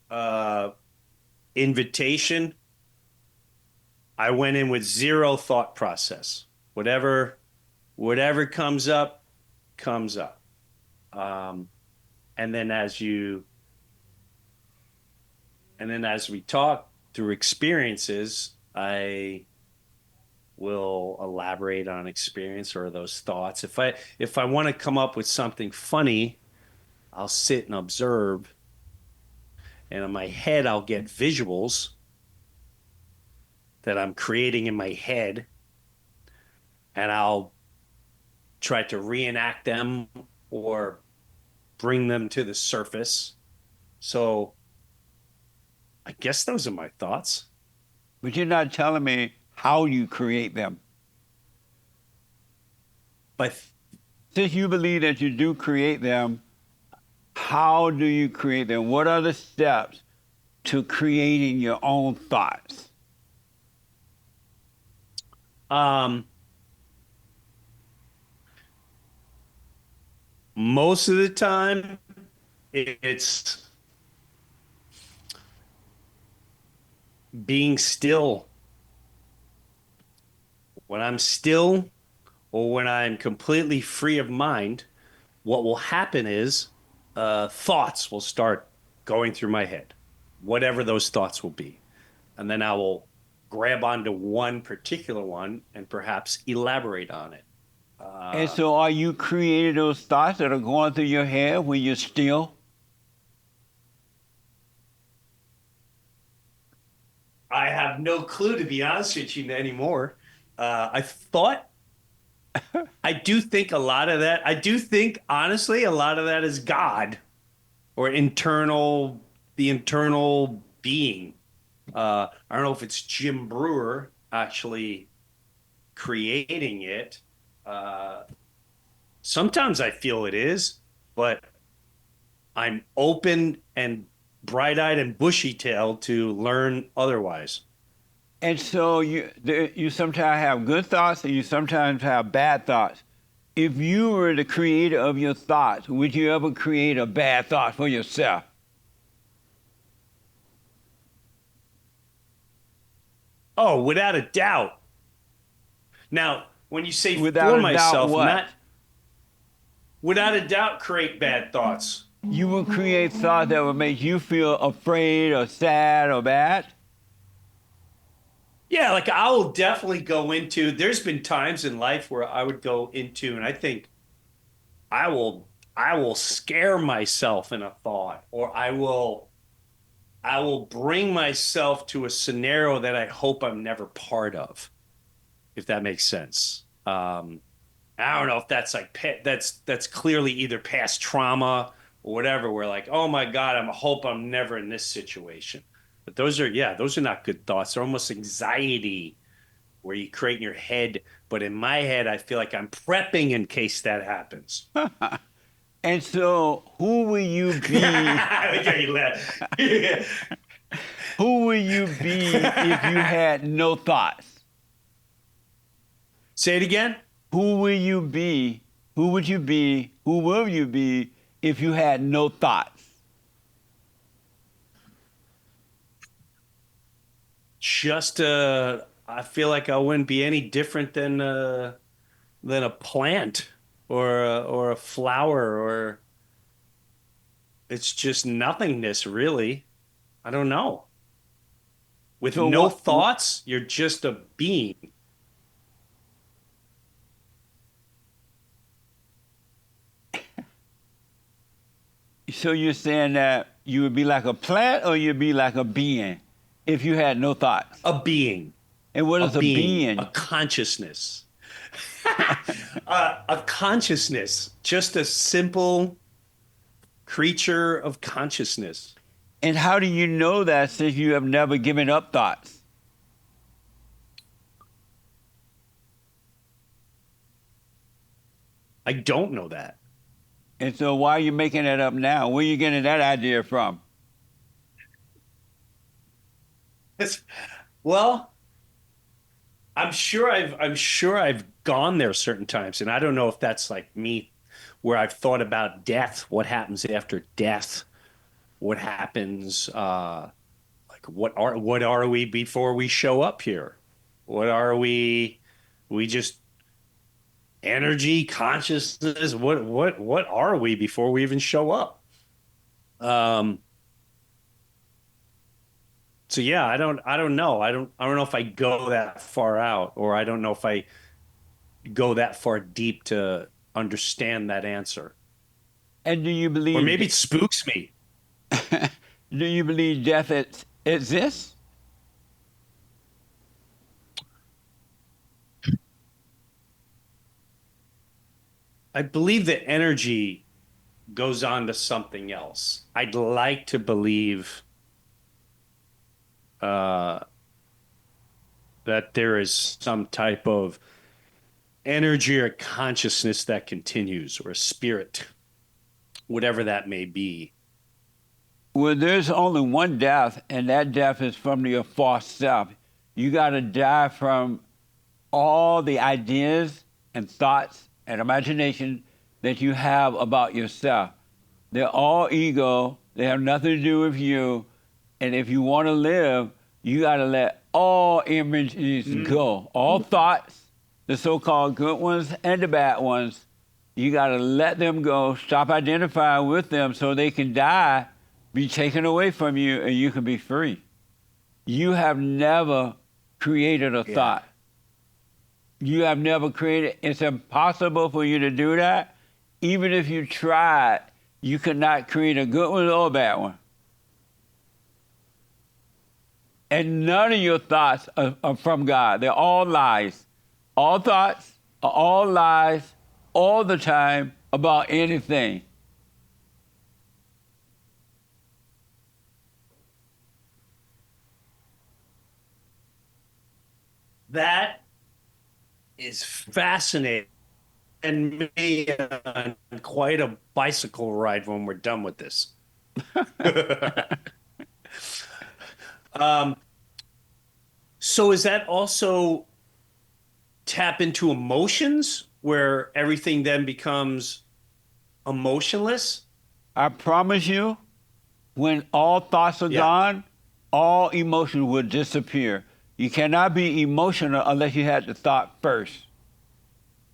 uh, invitation, I went in with zero thought process. Whatever comes up, comes up. Um, and then as we talk through experiences, I will elaborate on experience or those thoughts. If I want to come up with something funny, I'll sit and observe, and in my head I'll get visuals that I'm creating in my head, and I'll try to reenact them or bring them to the surface. So I guess those are my thoughts. But you're not telling me how you create them. But Since you believe that you do create them, how do you create them? What are the steps to creating your own thoughts? most of the time, it's being still. When I'm still or when I'm completely free of mind, what will happen is thoughts will start going through my head, whatever those thoughts will be. And then I will grab onto one particular one and perhaps elaborate on it. And so are you creating those thoughts that are going through your head when you're still? I have no clue, to be honest with you, anymore. I thought, I do think a lot of that, I do think, honestly, a lot of that is God or the internal being. I don't know if it's Jim Breuer actually creating it. Uh, sometimes I feel it is, but I'm open and bright-eyed and bushy-tailed to learn otherwise. And so you sometimes have good thoughts and you sometimes have bad thoughts. If you were the creator of your thoughts, would you ever create a bad thought for yourself? Oh, without a doubt. Now, when you say Without for a doubt, myself, what? not without a doubt create bad thoughts. You will create thoughts that will make you feel afraid or sad or bad. Yeah, like I will definitely go into, there's been times in life where I would go into, and I think I will scare myself in a thought, or I will bring myself to a scenario that I hope I'm never part of, if that makes sense. I don't know if that's like that's clearly either past trauma or whatever. We're like, oh my God, I hope I'm never in this situation. But those are not good thoughts. They're almost anxiety where you create in your head. But in my head, I feel like I'm prepping in case that happens. And so, who will you be? Yeah, you laugh. Who will you be if you had no thoughts? Say it again. Who will you be? Who would you be? Who will you be if you had no thoughts? Just I feel like I wouldn't be any different than a plant or a flower, or it's just nothingness really. I don't know. With So no what? thoughts, you're just a being. So you're saying that you would be like a plant, or you'd be like a being if you had no thoughts? A being. And what A is a being. A being? consciousness. A consciousness. Just a simple creature of consciousness. And how do you know that since you have never given up thoughts? I don't know that. And so why are you making that up now? Where are you getting that idea from? Well, I'm sure I've gone there certain times, and I don't know if that's like me, where I've thought about death, what happens after death, what happens, like what are we before we show up here? What are we? We just energy, consciousness. What are we before we even show up? Um, so yeah, I don't know. I don't know if I go that far out, or I don't know if I go that far deep to understand that answer. And do you Or believe maybe it spooks me. do you believe death exists? I believe that energy goes on to something else. I'd like to believe uh, that there is some type of energy or consciousness that continues, or a spirit, whatever that may be. Well, there's only one death, and that death is from your false self. You got to die from all the ideas and thoughts and imagination that you have about yourself. They're all ego. They have nothing to do with you. And if you want to live, you got to let all images go. All thoughts, the so-called good ones and the bad ones, you got to let them go. Stop identifying with them so they can die, be taken away from you, and you can be free. You have never created a thought. You have never created. It's impossible for you to do that. Even if you tried, you could not create a good one or a bad one. And none of your thoughts are from God. They're all lies. All thoughts are all lies all the time about anything. That is fascinating, and me on quite a bicycle ride when we're done with this. um, so is that also tap into emotions where everything then becomes emotionless? I promise you, when all thoughts are Yeah. gone, all emotion will disappear. You cannot be emotional unless you had the thought first.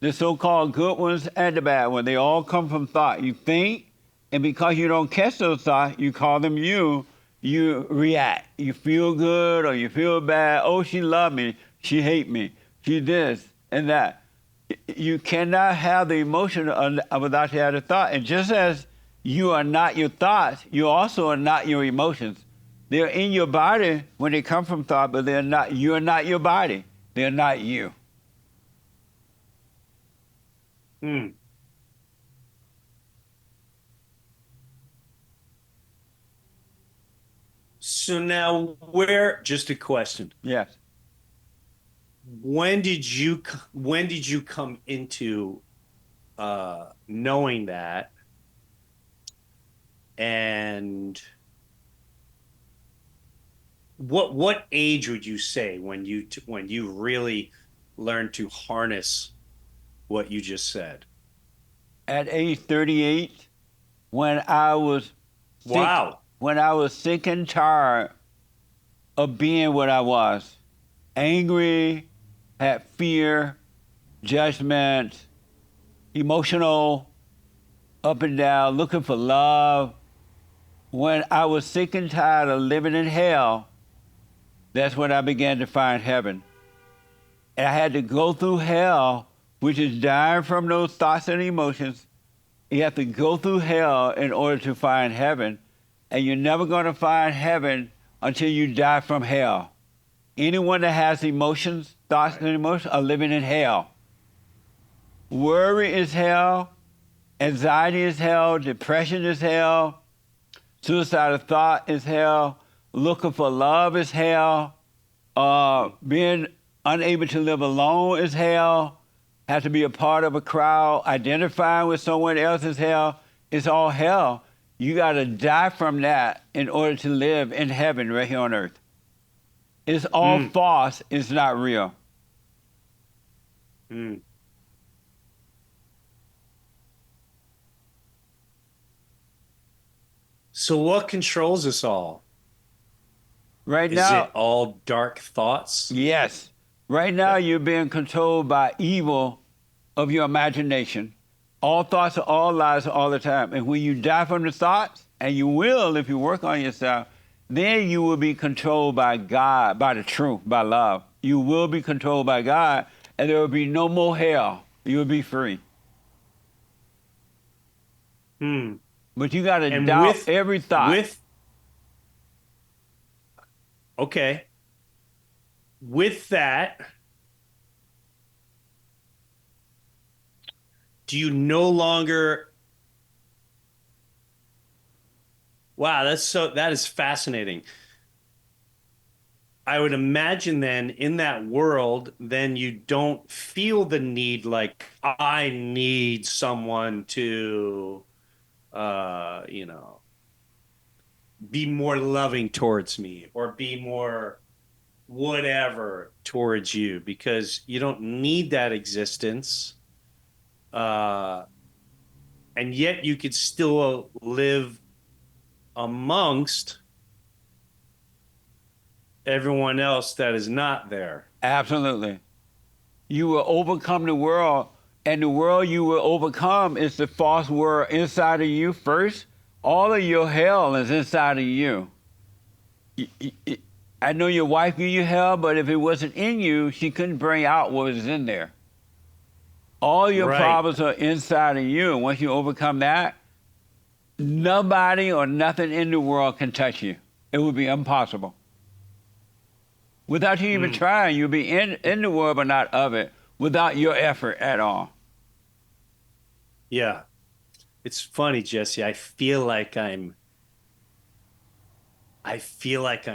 The so-called good ones and the bad ones, they all come from thought. You think, and because you don't catch those thoughts, you call them you react. You feel good or you feel bad. Oh, she loved me. She hate me. She this and that. You cannot have the emotion without you have the thought. And just as you are not your thoughts, you also are not your emotions. They're in your body when they come from thought, but they're not. You're not your body. They're not you. Hmm. So now, just a question. Yes. When did you come into knowing that, and what age would you say when you really learned to harness what you just said? At age 38, when I was sick, Wow. when I was sick and tired of being what I was, angry, had fear, judgment, emotional, up and down, looking for love. When I was sick and tired of living in hell, that's when I began to find heaven. And I had to go through hell, which is dying from those thoughts and emotions. You have to go through hell in order to find heaven. And you're never going to find heaven until you die from hell. Anyone that has emotions, thoughts and emotions, are living in hell. Worry is hell. Anxiety is hell. Depression is hell. Suicidal thought is hell. Looking for love is hell. Being unable to live alone is hell. Have to be a part of a crowd. Identifying with someone else is hell. It's all hell. You got to die from that in order to live in heaven right here on earth. It's all false. It's not real. Mm. So what controls us all? Right Is now, it all dark thoughts? yes. Right now, you're being controlled by evil of your imagination. All thoughts are all lies all the time. And when you die from the thoughts, and you will if you work on yourself, then you will be controlled by God, by the truth, by love. You will be controlled by God, and there will be no more hell. You will be free. Hmm. But you got to And doubt every thought. Okay. With that, do you no longer, wow, that is fascinating. I would imagine then in that world, then you don't feel the need, like I need someone to, you know, be more loving towards me or be more whatever towards you, because you don't need that existence. And yet you could still live amongst everyone else that is not there. Absolutely. You will overcome the world, and the world you will overcome is the false world inside of you first. All of your hell is inside of you. I know your wife gave you hell, but if it wasn't in you, she couldn't bring out what was in there. All your problems are inside of you, and once you overcome that, nobody or nothing in the world can touch you. It would be impossible. Without you even trying, you'll be in the world but not of it, without your effort at all. Yeah. It's funny, Jesse. I feel like I'm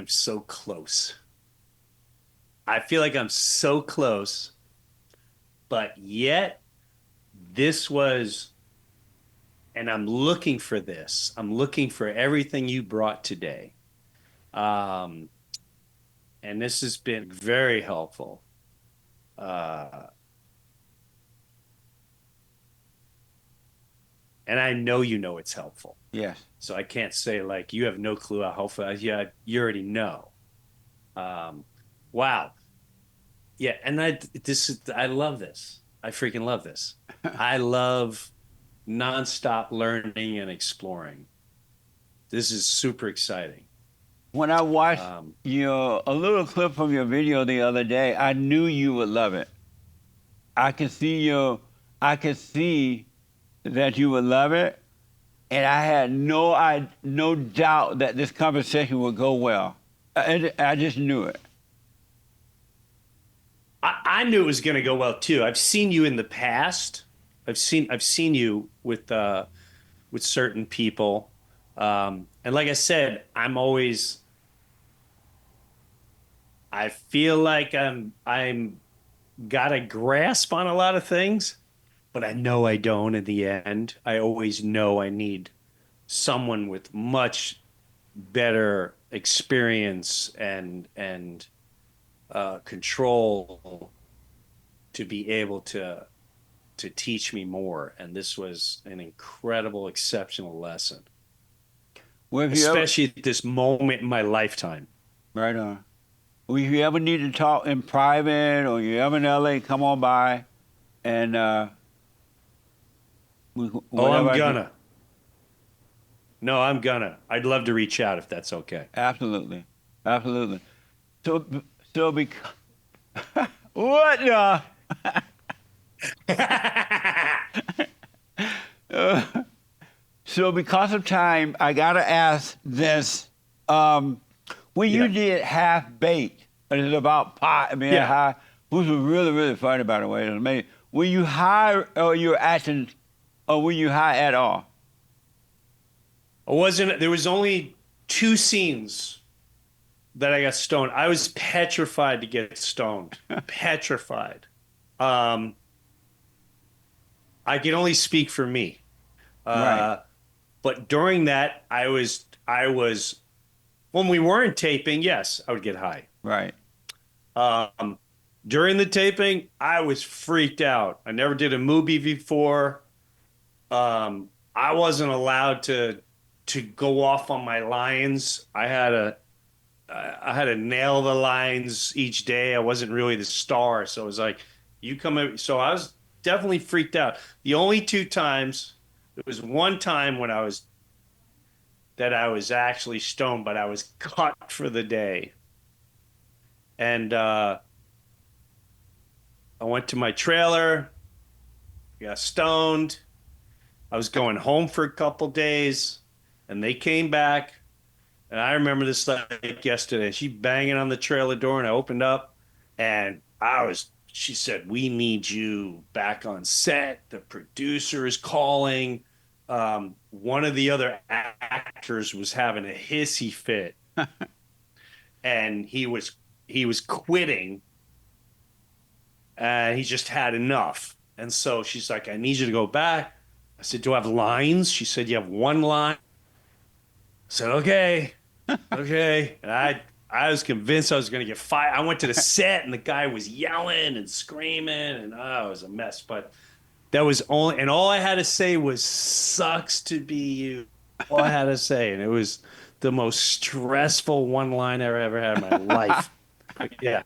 so close. I feel like I'm so close, but yet this was, and I'm looking for this. I'm looking for everything you brought today. And this has been very helpful. And I know you know it's helpful. Yes. So I can't say like you have no clue how helpful. Yeah, you already know. Wow. Yeah, and I love this. I freaking love this. I love nonstop learning and exploring. This is super exciting. When I watched Um, a little clip from your video the other day, I knew you would love it. I could see I could see that you would love it, and I had no doubt that this conversation would go well. I just knew it. I knew it was going to go well too. I've seen you in the past. I've seen you with certain people, and like I said, I feel like I'm got a grasp on a lot of things, but I know I don't in the end. I always know I need someone with much better experience and control to be able to teach me more. And this was an incredible, exceptional lesson, Well, if you ever, especially at this moment in my lifetime. right on. Well, if you ever need to talk in private or you're ever in LA, come on by, and Oh, whatever I'm I do. gonna. No, I'm gonna. I'd love to reach out if that's okay. Absolutely, absolutely. So, so because what the? So because of time, I gotta ask this. When you Yeah. did Half Baked, it is about pot. I mean, Yeah. high, which was really, really funny, by the way. It was amazing. Were you high or you were acting, or were you high at all? There was only two scenes that I got stoned. I was petrified to get stoned. Petrified. Um, I can only speak for me. Right, Uh, but during that, I was, when we weren't taping, yes, I would get high. right. Um, During the taping, I was freaked out. I never did a movie before. I wasn't allowed to go off on my lines. I had to nail the lines each day. I wasn't really the star, so it was like you come in. So I was definitely freaked out. The only two times, there was one time when I was actually stoned, but I was cut for the day, and I went to my trailer, got stoned. I was going home for a couple days, and they came back. And I remember this like yesterday. She banging on the trailer door, and I opened up, and she said, "We need you back on set. The producer is calling." One of the other actors was having a hissy fit, and he was quitting, and he just had enough. And so she's like, "I need you to go back." I said, "Do I have lines?" She said, "You have one line." I said, "Okay." Okay. And I was convinced I was going to get fired. I went to the set and the guy was yelling and screaming and it was a mess. But that was only, and all I had to say was, "Sucks to be you." All I had to say. And it was the most stressful one line I ever had in my life. But yeah.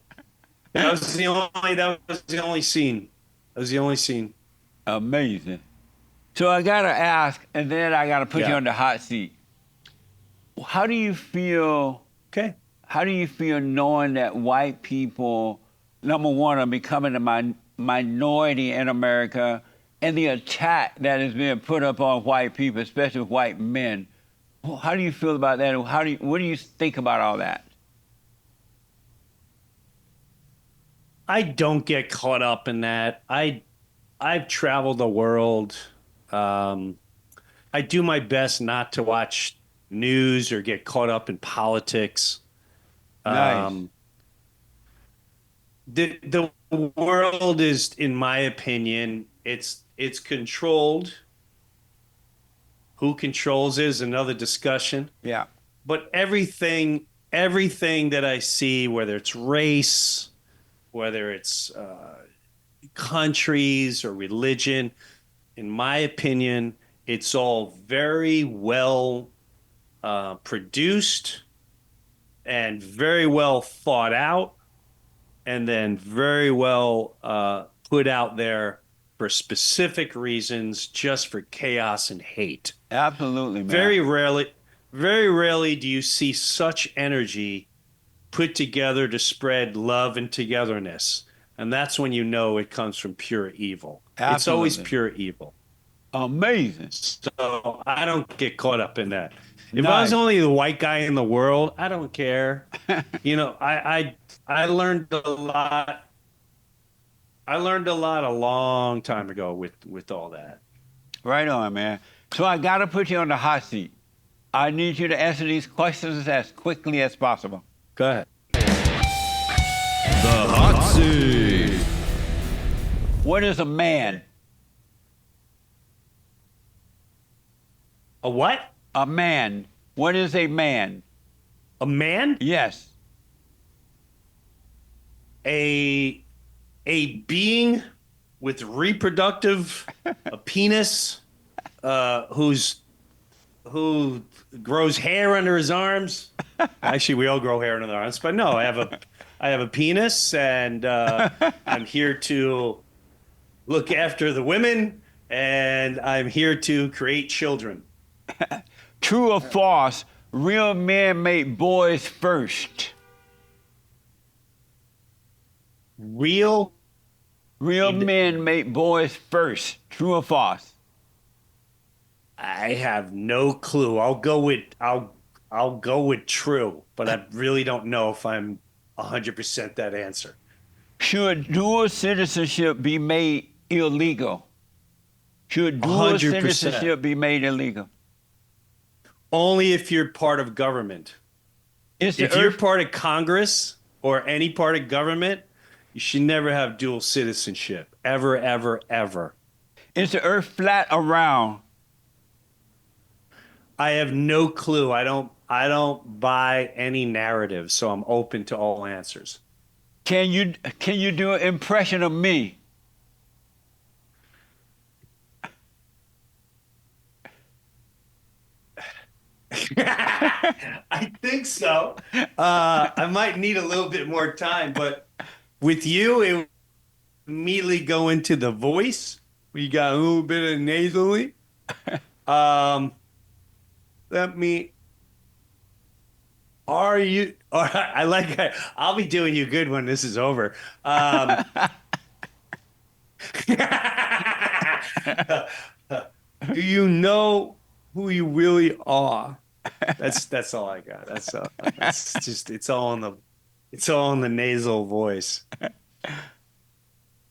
That was the only scene. That was the only scene. Amazing. So I gotta ask, and then I gotta put you Yeah. on the hot seat. How do you feel? Okay. How do you feel knowing that white people, number one, are becoming a minority in America, and the attack that is being put up on white people, especially white men? How do you feel about that? What do you think about all that? I don't get caught up in that. I've traveled the world. Um, I do my best not to watch news or get caught up in politics. Nice. Um, the world is, in my opinion, it's controlled. Who controls it is another discussion. Yeah. But everything that I see, whether it's race, whether it's countries or religion, in my opinion, it's all very well produced and very well thought out. and then very well put out there for specific reasons, just for chaos and hate. Absolutely, man. Very rarely do you see such energy put together to spread love and togetherness. And that's when you know it comes from pure evil. It's always Absolutely. pure evil. Amazing. So I don't get caught up in that. If I was Nice. only the white guy in the world, I don't care. You know, I learned a lot. I learned a lot a long time ago with all that. Right on, man. So I got to put you on the hot seat. I need you to answer these questions as quickly as possible. Go ahead. The hot seat. What is a man? A what? A man. What is a man? A man? Yes. A being with a penis, who grows hair under his arms. Actually, we all grow hair under our arms, but no, I have a penis, and I'm here to look after the women, and I'm here to create children. True or false? Real men make boys first. Real Real men make boys first. True or false? I have no clue. I'll go with true, but I really don't know if I'm 100% that answer. Should dual citizenship be made illegal? Should dual 100%. citizenship be made illegal? Only if you're part of government. Is If the you're earth, part of Congress or any part of government, you should never have dual citizenship. Ever, ever, ever. is the earth flat or round? I have no clue. I don't buy any narrative, so I'm open to all answers. Can you do an impression of me? I think so. I might need a little bit more time, but with you, it would immediately go into the voice. We got a little bit of nasally. Let me. Are you? All right, I'll be doing you good when this is over. Do you know who you really are? That's all I got. That's just it's all in the nasal voice.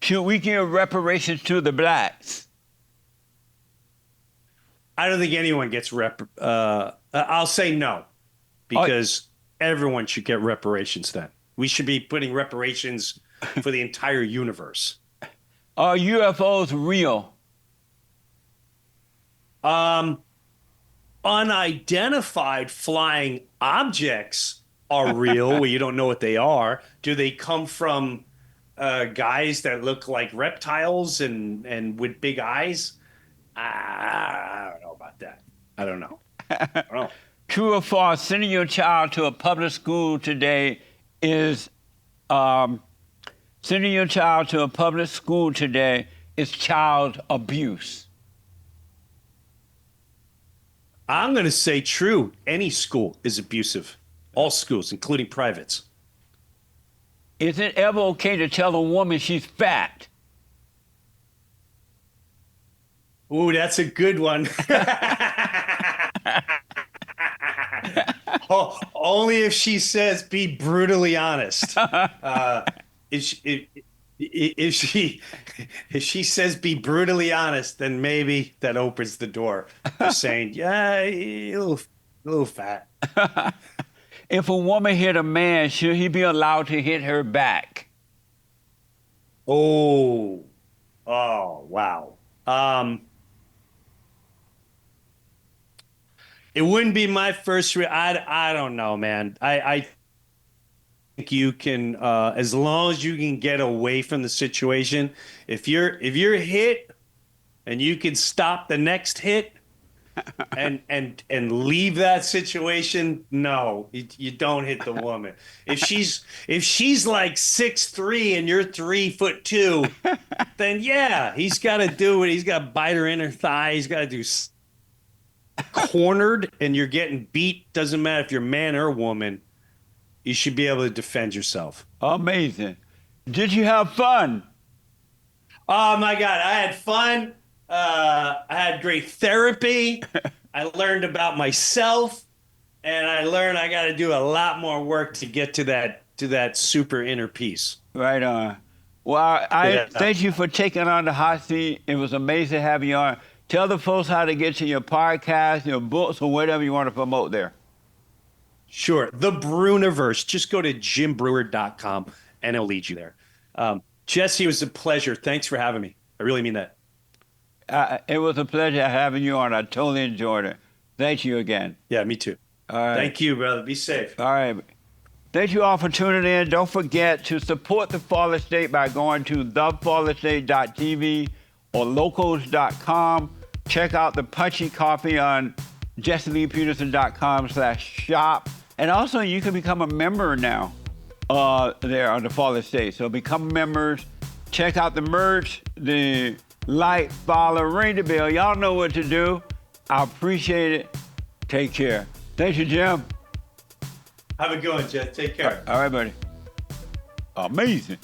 Should we give reparations to the blacks? I don't think anyone gets I'll say no, because everyone should get reparations. Then we should be putting reparations for the entire universe. Are UFOs real? Unidentified flying objects are real, where you don't know what they are. Do they come from guys that look like reptiles and with big eyes? I don't know about that. I don't know. True or false? Sending your child to a public school today is sending your child to a public school today is child abuse. I'm going to say true. Any school is abusive. All schools, including privates. Is it ever okay to tell a woman she's fat? Ooh, that's a good one. Oh, only if she says be brutally honest. If she says be brutally honest, then maybe that opens the door for saying, yeah, you're a little fat. If a woman hit a man, should he be allowed to hit her back? Oh, wow. It wouldn't be my first. I don't know, man. I think you can, as long as you can get away from the situation. If you're hit and you can stop the next hit, and leave that situation, no, you don't hit the woman. If she's like 6'3" and you're 3'2", then yeah, he's got to do it. He's got to bite her in her thigh. He's got to do cornered, and you're getting beat. Doesn't matter if you're man or woman. You should be able to defend yourself. Amazing. Did you have fun? Oh my God, I had fun. I had great therapy. I learned about myself, and I learned I got to do a lot more work to get to that super inner peace. Right on. Well, I Yeah. thank you for taking on the hot seat. It was amazing having you on. Tell the folks how to get to your podcast, your books, or whatever you want to promote there. Sure. The Breuniverse. Just go to jimbreuer.com, and it'll lead you there. Jesse, it was a pleasure. Thanks for having me. I really mean that. It was a pleasure having you on. I totally enjoyed it. Thank you again. Yeah, me too. All right. Thank you, brother. Be safe. All right. Thank you all for tuning in. Don't forget to support The Fallen State by going to TheFallenState.tv or locals.com. Check out the Punchy Coffee on JesseLeePeterson.com/shop. And also, you can become a member now there on The Fallen State. So become members. Check out the merch, the like, follow, ring the bell. Y'all know what to do. I appreciate it. Take care. Thank you, Jim. Have a good one, Jess. Take care. All right, buddy. Amazing.